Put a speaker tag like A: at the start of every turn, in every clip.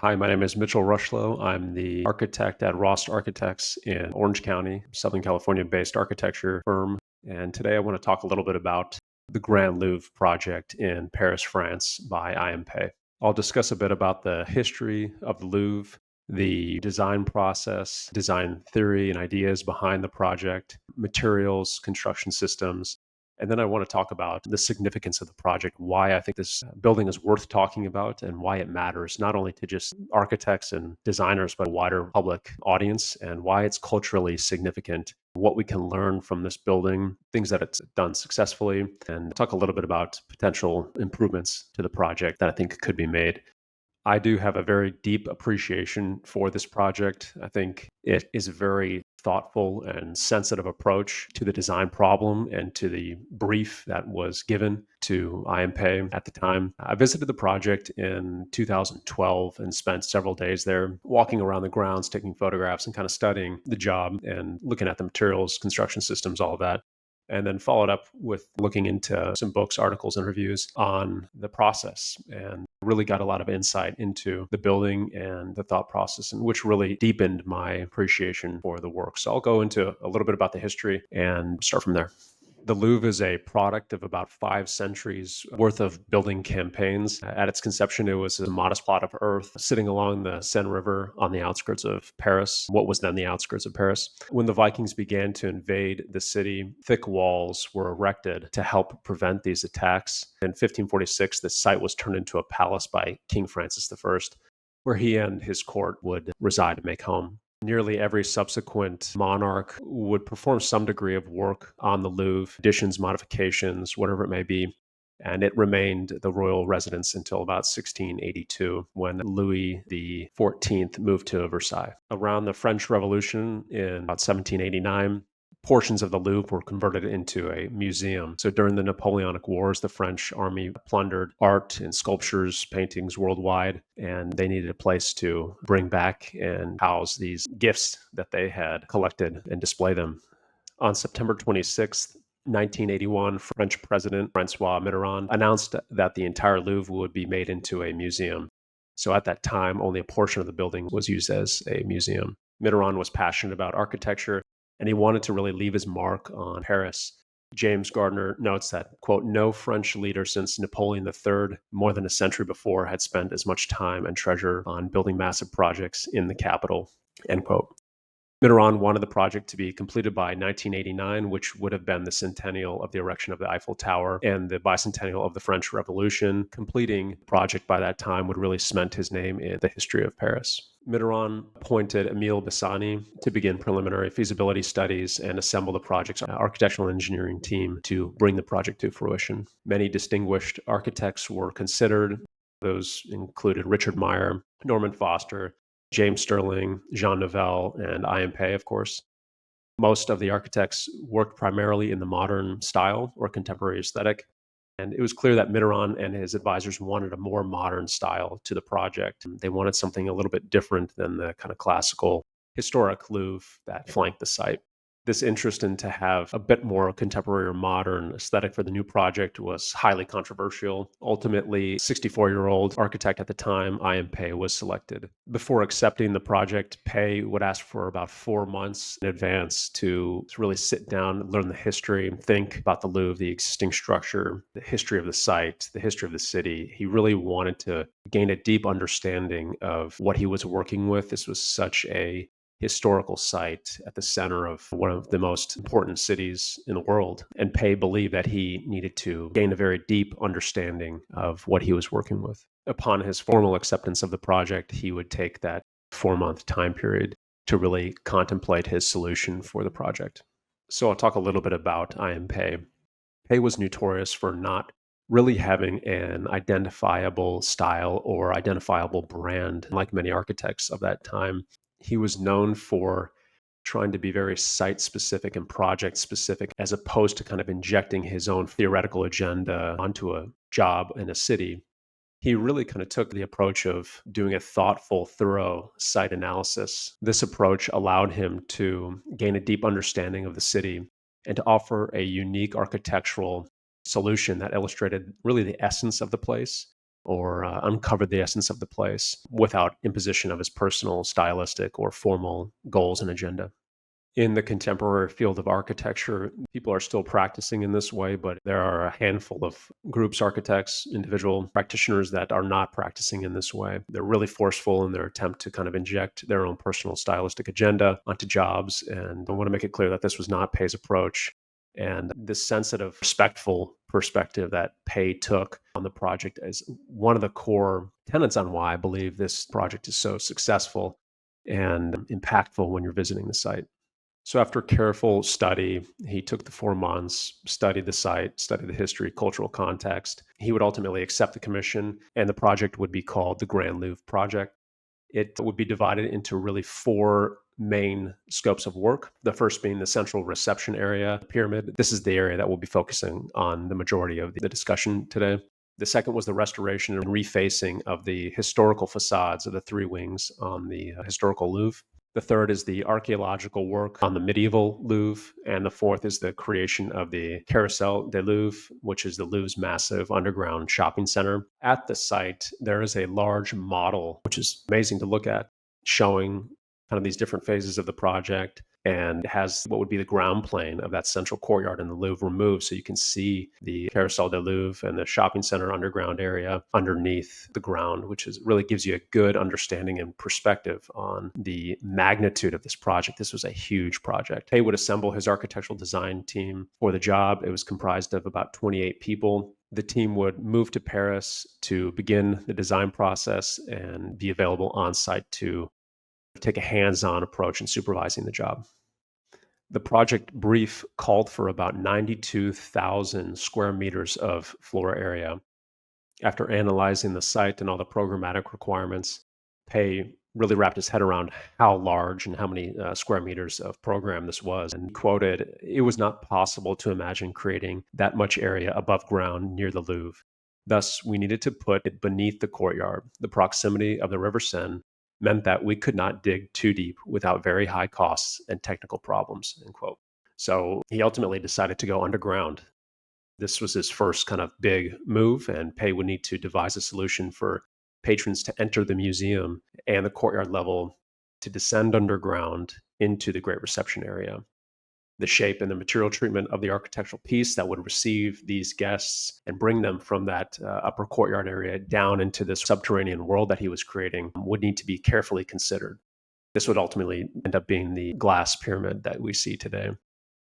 A: Hi, my name is Mitchell Rushlow. I'm the architect at Rost Architects in Orange County, Southern California based architecture firm. And today I want to talk a little bit about the Grand Louvre project in Paris, France by IMP. I'll discuss a bit about the history of the Louvre, the design process, design theory and ideas behind the project, materials, construction systems, and then I want to talk about the significance of the project, why I think this building is worth talking about, and why it matters, not only to just architects and designers, but a wider public audience, and why it's culturally significant, what we can learn from this building, things that it's done successfully, and talk a little bit about potential improvements to the project that I think could be made. I do have a very deep appreciation for this project. I think it is a very thoughtful and sensitive approach to the design problem and to the brief that was given to IMP at the time. I visited the project in 2012 and spent several days there walking around the grounds, taking photographs and kind of studying the job and looking at the materials, construction systems, all of that, and then followed up with looking into some books, articles, and reviews on the process, and really got a lot of insight into the building and the thought process, and which really deepened my appreciation for the work. So I'll go into a little bit about the history and start from there. The Louvre is a product of about 5 centuries worth of building campaigns. At its conception, it was a modest plot of earth sitting along the Seine River on the outskirts of Paris, what was then the outskirts of Paris. When the Vikings began to invade the city, thick walls were erected to help prevent these attacks. In 1546, the site was turned into a palace by King Francis I, where he and his court would reside and make home. Nearly every subsequent monarch would perform some degree of work on the Louvre, additions, modifications, whatever it may be. And it remained the royal residence until about 1682, when Louis XIV moved to Versailles. Around the French Revolution in about 1789, portions of the Louvre were converted into a museum. So during the Napoleonic Wars, the French army plundered art and sculptures, paintings worldwide, and they needed a place to bring back and house these gifts that they had collected and display them. On September 26th, 1981, French President Francois Mitterrand announced that the entire Louvre would be made into a museum. So at that time, only a portion of the building was used as a museum. Mitterrand was passionate about architecture, and he wanted to really leave his mark on Paris. James Gardner notes that, quote, no French leader since Napoleon III, more than a century before, had spent as much time and treasure on building massive projects in the capital, end quote. Mitterrand wanted the project to be completed by 1989, which would have been the centennial of the erection of the Eiffel Tower and the bicentennial of the French Revolution. Completing the project by that time would really cement his name in the history of Paris. Mitterrand appointed Emile Bassani to begin preliminary feasibility studies and assemble the project's architectural and engineering team to bring the project to fruition. Many distinguished architects were considered. Those included Richard Meyer, Norman Foster, James Stirling, Jean Nouvel, and IMP, of course. Most of the architects worked primarily in the modern style or contemporary aesthetic. And it was clear that Mitterrand and his advisors wanted a more modern style to the project. They wanted something a little bit different than the kind of classical historic Louvre that flanked the site. This interest in to have a bit more contemporary or modern aesthetic for the new project was highly controversial. Ultimately, 64-year-old architect at the time, Ian Pei, was selected. Before accepting the project, Pei would ask for about 4 months in advance to really sit down, learn the history, and think about the Louvre, the existing structure, the history of the site, the history of the city. He really wanted to gain a deep understanding of what he was working with. This was such a historical site at the center of one of the most important cities in the world. And Pei believed that he needed to gain a very deep understanding of what he was working with. Upon his formal acceptance of the project, he would take that 4-month time period to really contemplate his solution for the project. So I'll talk a little bit about Ian Pei. Pei was notorious for not really having an identifiable style or identifiable brand, like many architects of that time. He was known for trying to be very site specific and project specific, as opposed to kind of injecting his own theoretical agenda onto a job in a city. He really kind of took the approach of doing a thoughtful, thorough site analysis. This approach allowed him to gain a deep understanding of the city and to offer a unique architectural solution that illustrated really the essence of the place or uncovered the essence of the place without imposition of his personal, stylistic, or formal goals and agenda. In the contemporary field of architecture, people are still practicing in this way, but there are a handful of groups, architects, individual practitioners that are not practicing in this way. They're really forceful in their attempt to kind of inject their own personal stylistic agenda onto jobs. And I want to make it clear that this was not Pei's approach. And this sensitive, respectful perspective that Pei took on the project is one of the core tenets on why I believe this project is so successful and impactful when you're visiting the site. So after careful study, he took the 4 months, studied the site, studied the history, cultural context. He would ultimately accept the commission, and the project would be called the Grand Louvre Project. It would be divided into really four main scopes of work. The first being the central reception area pyramid. This is the area that we'll be focusing on the majority of the discussion today. The second was the restoration and refacing of the historical facades of the three wings on the historical Louvre. The third is the archaeological work on the medieval Louvre. And the fourth is the creation of the Carrousel des Louvres, which is the Louvre's massive underground shopping center. At the site, there is a large model, which is amazing to look at, showing kind of these different phases of the project, and has what would be the ground plane of that central courtyard in the Louvre removed, so you can see the Carousel du Louvre and the shopping center underground area underneath the ground, which is really gives you a good understanding and perspective on the magnitude of this project. This was a huge project. Pei would assemble his architectural design team for the job. It was comprised of about 28 people. The team would move to Paris to begin the design process and be available on site to take a hands-on approach in supervising the job. The project brief called for about 92,000 square meters of floor area. After analyzing the site and all the programmatic requirements, Pei really wrapped his head around how large and how many square meters of program this was. And he quoted, "It was not possible to imagine creating that much area above ground near the Louvre. Thus, we needed to put it beneath the courtyard. The proximity of the River Seine meant that we could not dig too deep without very high costs and technical problems," end quote. So he ultimately decided to go underground. This was his first kind of big move, and Pei would need to devise a solution for patrons to enter the museum and the courtyard level to descend underground into the Great Reception area. The shape and the material treatment of the architectural piece that would receive these guests and bring them from that upper courtyard area down into this subterranean world that he was creating would need to be carefully considered. This would ultimately end up being the glass pyramid that we see today.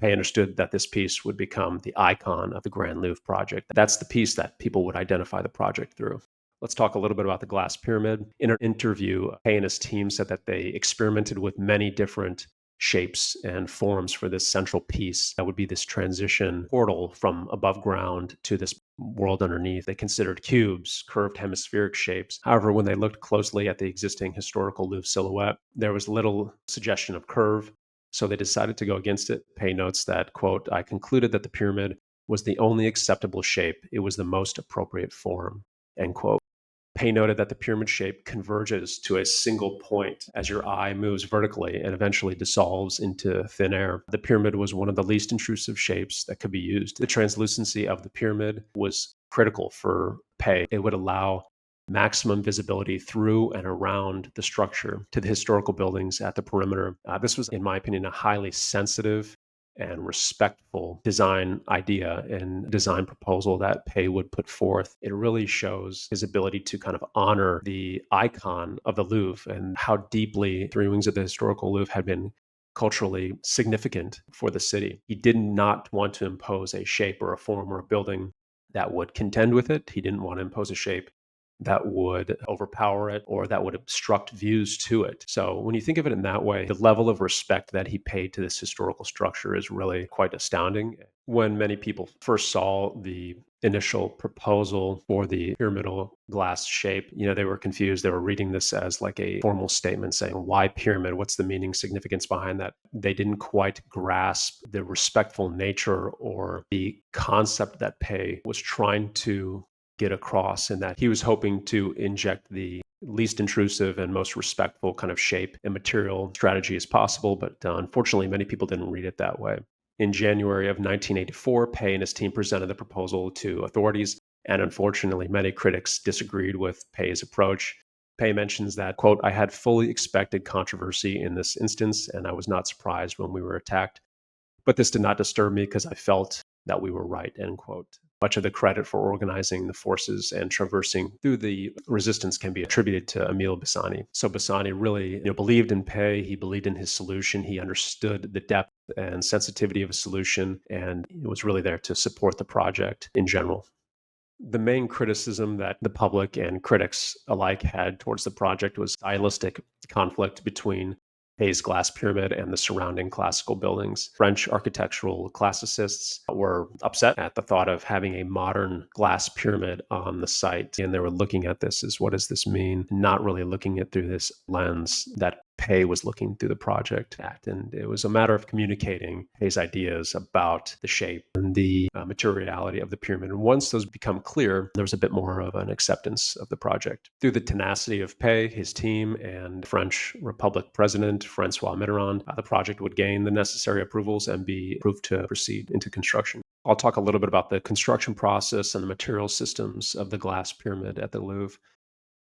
A: Pei understood that this piece would become the icon of the Grand Louvre project. That's the piece that people would identify the project through. Let's talk a little bit about the glass pyramid. In an interview, Pei and his team said that they experimented with many different shapes and forms for this central piece that would be this transition portal from above ground to this world underneath. They considered cubes, curved hemispheric shapes. However, when they looked closely at the existing historical Louvre silhouette, there was little suggestion of curve, so they decided to go against it. Pei notes that, quote, "I concluded that the pyramid was the only acceptable shape. It was the most appropriate form," end quote. Pei noted that the pyramid shape converges to a single point as your eye moves vertically and eventually dissolves into thin air. The pyramid was one of the least intrusive shapes that could be used. The translucency of the pyramid was critical for Pei. It would allow maximum visibility through and around the structure to the historical buildings at the perimeter. This was, in my opinion, a highly sensitive and respectful design idea and design proposal that Pei would put forth. It really shows his ability to kind of honor the icon of the Louvre and how deeply Three Wings of the Historical Louvre had been culturally significant for the city. He did not want to impose a shape or a form or a building that would contend with it. He didn't want to impose a shape that would overpower it or that would obstruct views to it. So when you think of it in that way, the level of respect that he paid to this historical structure is really quite astounding. When many people first saw the initial proposal for the pyramidal glass shape, they were confused. They were reading this as like a formal statement saying, why pyramid? What's the meaning, significance behind that? They didn't quite grasp the respectful nature or the concept that Pei was trying to get across, and that he was hoping to inject the least intrusive and most respectful kind of shape and material strategy as possible. But unfortunately, many people didn't read it that way. In January of 1984, Pei and his team presented the proposal to authorities. And unfortunately, many critics disagreed with Pei's approach. Pei mentions that, quote, I had fully expected controversy in this instance, and I was not surprised when we were attacked. But this did not disturb me because I felt that we were right, end quote. Much of the credit for organizing the forces and traversing through the resistance can be attributed to Emil Bassani. So Bassani really believed in Pei. He believed in his solution. He understood the depth and sensitivity of a solution, and he was really there to support the project in general. The main criticism that the public and critics alike had towards the project was stylistic conflict between Pei's glass pyramid and the surrounding classical buildings. French architectural classicists were upset at the thought of having a modern glass pyramid on the site, and they were looking at this as, what does this mean? Not really looking at through this lens that Pei was looking through the project at. And it was a matter of communicating Pei's ideas about the shape and the materiality of the pyramid. And once those become clear, there was a bit more of an acceptance of the project. Through the tenacity of Pei, his team, and French Republic President Francois Mitterrand, the project would gain the necessary approvals and be approved to proceed into construction. I'll talk a little bit about the construction process and the material systems of the glass pyramid at the Louvre.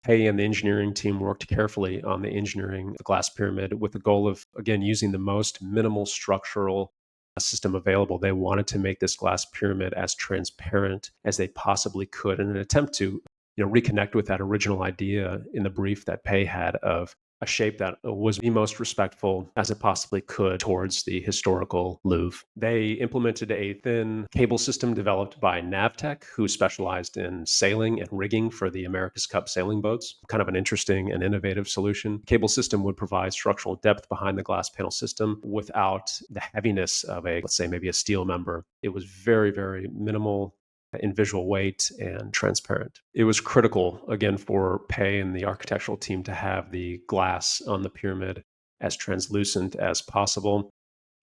A: Pei and the engineering team worked carefully on the engineering of the glass pyramid with the goal of, again, using the most minimal structural system available. They wanted to make this glass pyramid as transparent as they possibly could in an attempt to reconnect with that original idea in the brief that Pei had of a shape that was the most respectful as it possibly could towards the historical Louvre. They implemented a thin cable system developed by Navtec, who specialized in sailing and rigging for the America's Cup sailing boats. Kind of an interesting and innovative solution. Cable system would provide structural depth behind the glass panel system without the heaviness of let's say maybe a steel member. It was very, very minimal in visual weight and transparent. It was critical, again, for Pei and the architectural team to have the glass on the pyramid as translucent as possible.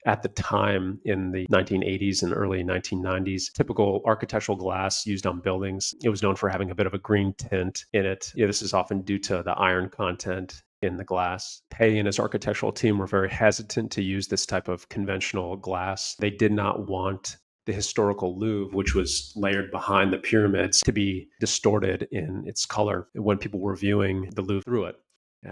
A: At the time, in the 1980s and early 1990s, typical architectural glass used on buildings, it was known for having a bit of a green tint in it. This is often due to the iron content in the glass. Pei and his architectural team were very hesitant to use this type of conventional glass. They did not want the historical Louvre, which was layered behind the pyramids, to be distorted in its color when people were viewing the Louvre through it.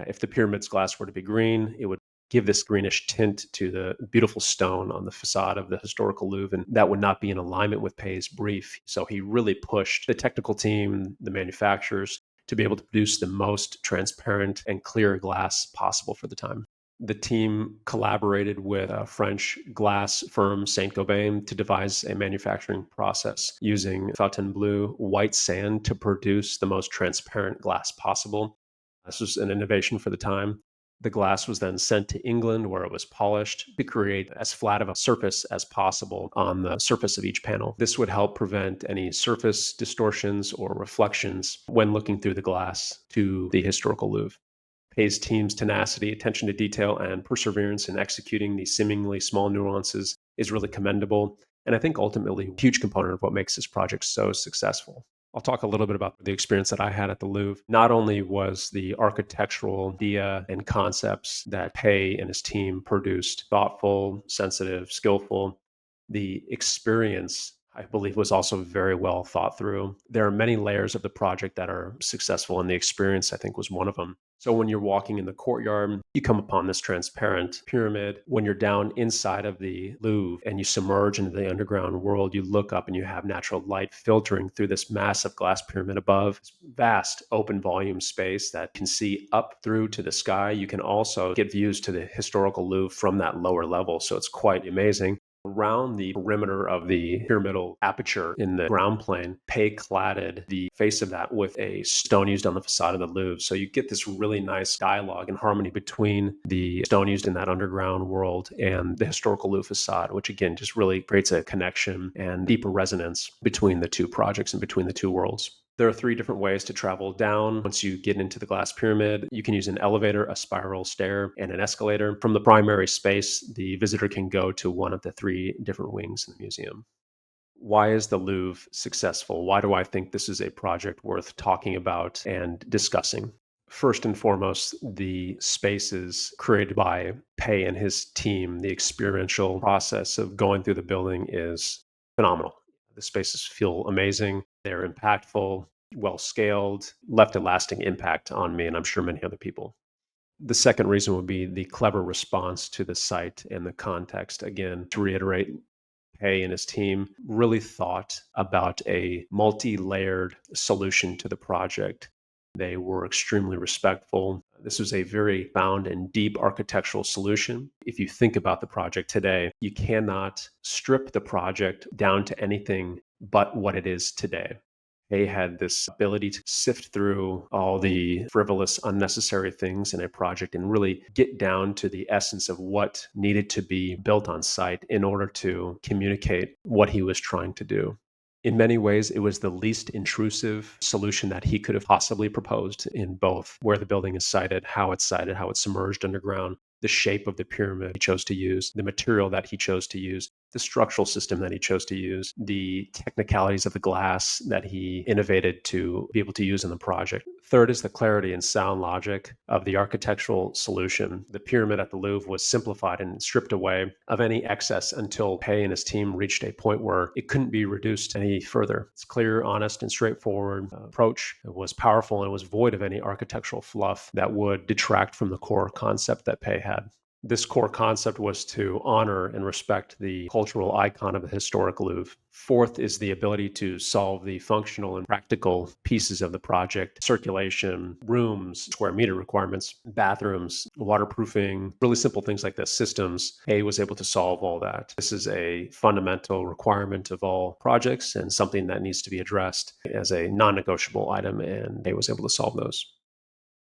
A: If the pyramid's glass were to be green, it would give this greenish tint to the beautiful stone on the facade of the historical Louvre, and that would not be in alignment with Pei's brief. So he really pushed the technical team, the manufacturers, to be able to produce the most transparent and clear glass possible for the time. The team collaborated with a French glass firm, Saint Gobain, to devise a manufacturing process using Fontainebleau white sand to produce the most transparent glass possible. This was an innovation for the time. The glass was then sent to England, where it was polished to create as flat of a surface as possible on the surface of each panel. This would help prevent any surface distortions or reflections when looking through the glass to the historical Louvre. Pei's team's tenacity, attention to detail, and perseverance in executing these seemingly small nuances is really commendable, and I think ultimately a huge component of what makes this project so successful. I'll talk a little bit about the experience that I had at the Louvre. Not only was the architectural idea and concepts that Pei and his team produced thoughtful, sensitive, skillful, the experience, I believe, was also very well thought through. There are many layers of the project that are successful, and the experience, I think, was one of them. So when you're walking in the courtyard, you come upon this transparent pyramid. When you're down inside of the Louvre and you submerge into the underground world, you look up and you have natural light filtering through this massive glass pyramid above. This vast open volume space that can see up through to the sky. You can also get views to the historical Louvre from that lower level. So it's quite amazing. Around the perimeter of the pyramidal aperture in the ground plane, Pei cladded the face of that with a stone used on the facade of the Louvre. So you get this really nice dialogue and harmony between the stone used in that underground world and the historical Louvre facade, which again just really creates a connection and deeper resonance between the two projects and between the two worlds. There are 3 different ways to travel down. Once you get into the glass pyramid, you can use an elevator, a spiral stair, and an escalator. From the primary space, the visitor can go to one of the 3 different wings in the museum. Why is the Louvre successful? Why do I think this is a project worth talking about and discussing? First and foremost, the spaces created by Pei and his team, the experiential process of going through the building is phenomenal. The spaces feel amazing. They're impactful, well scaled, left a lasting impact on me, and I'm sure many other people. The second reason would be the clever response to the site and the context. Again, to reiterate, Pei and his team really thought about a multi layered solution to the project. They were extremely respectful. This was a very found and deep architectural solution. If you think about the project today, you cannot strip the project down to anything but what it is today. They had this ability to sift through all the frivolous, unnecessary things in a project and really get down to the essence of what needed to be built on site in order to communicate what he was trying to do. In many ways, it was the least intrusive solution that he could have possibly proposed in both where the building is sited, how it's submerged underground, the shape of the pyramid he chose to use, the material that he chose to use, the structural system that he chose to use, the technicalities of the glass that he innovated to be able to use in the project. Third is the clarity and sound logic of the architectural solution. The pyramid at the Louvre was simplified and stripped away of any excess until Pei and his team reached a point where it couldn't be reduced any further. It's clear, honest, and straightforward approach. It was powerful and it was void of any architectural fluff that would detract from the core concept that Pei had. This core concept was to honor and respect the cultural icon of the historic Louvre. Fourth is the ability to solve the functional and practical pieces of the project: circulation, rooms, square meter requirements, bathrooms, waterproofing, really simple things like this, systems. A was able to solve all that. This is a fundamental requirement of all projects and something that needs to be addressed as a non negotiable item, and A was able to solve those.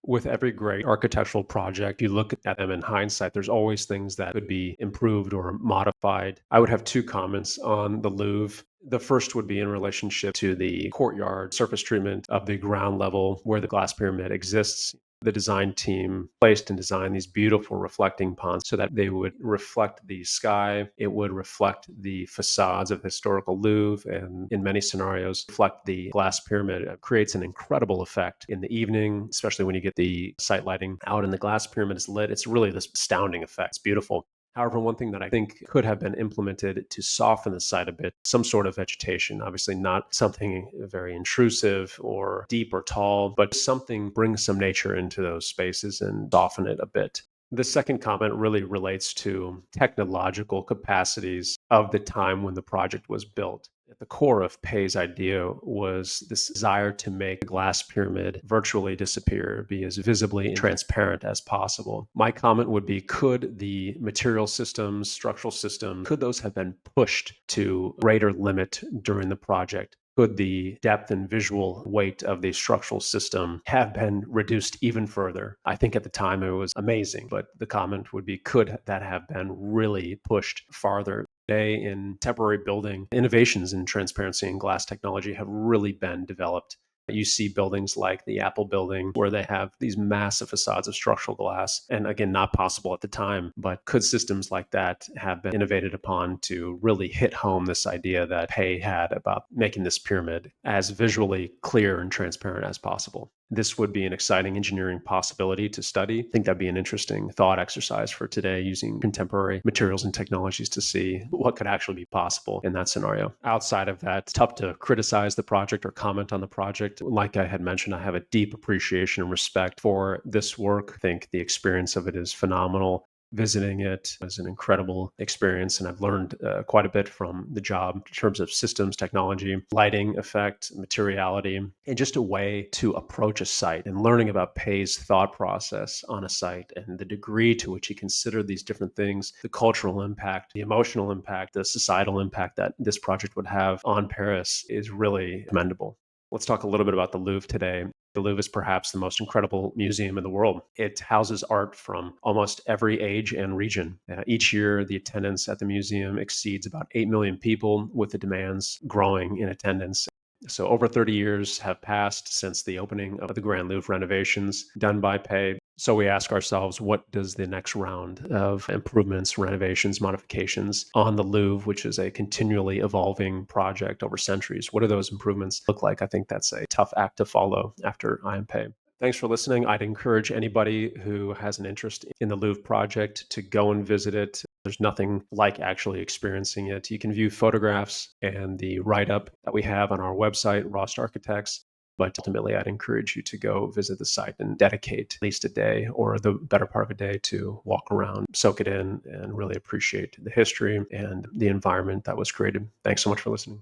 A: With every great architectural project, you look at them in hindsight, there's always things that could be improved or modified. I would have two comments on the Louvre. The first would be in relationship to the courtyard surface treatment of the ground level where the glass pyramid exists. The design team placed and designed these beautiful reflecting ponds so that they would reflect the sky. It would reflect the facades of the historical Louvre, and in many scenarios, reflect the glass pyramid. It creates an incredible effect in the evening, especially when you get the site lighting out and the glass pyramid is lit. It's really this astounding effect. It's beautiful. However, one thing that I think could have been implemented to soften the site a bit, some sort of vegetation, obviously not something very intrusive or deep or tall, but something brings some nature into those spaces and soften it a bit. The second comment really relates to technological capacities of the time when the project was built. At the core of Pei's idea was this desire to make the glass pyramid virtually disappear, be as visibly transparent as possible. My comment would be, could the material systems, structural system, could those have been pushed to greater limit during the project? Could the depth and visual weight of the structural system have been reduced even further? I think at the time it was amazing, but the comment would be, could that have been really pushed farther? Today, in temporary building, innovations in transparency and glass technology have really been developed. You see buildings like the Apple building where they have these massive facades of structural glass. And again, not possible at the time, but could systems like that have been innovated upon to really hit home this idea that Pei had about making this pyramid as visually clear and transparent as possible? This would be an exciting engineering possibility to study. I think that'd be an interesting thought exercise for today, using contemporary materials and technologies to see what could actually be possible in that scenario. Outside of that, it's tough to criticize the project or comment on the project. Like I had mentioned, I have a deep appreciation and respect for this work. I think the experience of it is phenomenal. Visiting it was an incredible experience, and I've learned quite a bit from the job in terms of systems, technology, lighting, effect, materiality, and just a way to approach a site and learning about Pei's thought process on a site and the degree to which he considered these different things, the cultural impact, the emotional impact, the societal impact that this project would have on Paris is really commendable. Let's talk a little bit about the Louvre today. The Louvre is perhaps the most incredible museum in the world. It houses art from almost every age and region. Each year, the attendance at the museum exceeds about 8 million people, with the demands growing in attendance. So over 30 years have passed since the opening of the Grand Louvre renovations done by Pei. So we ask ourselves, what does the next round of improvements, renovations, modifications on the Louvre, which is a continually evolving project over centuries, what do those improvements look like? I think that's a tough act to follow after I Am Pei. Thanks for listening. I'd encourage anybody who has an interest in the Louvre project to go and visit it. There's nothing like actually experiencing it. You can view photographs and the write up that we have on our website, Rost Architects. But ultimately, I'd encourage you to go visit the site and dedicate at least a day or the better part of a day to walk around, soak it in, and really appreciate the history and the environment that was created. Thanks so much for listening.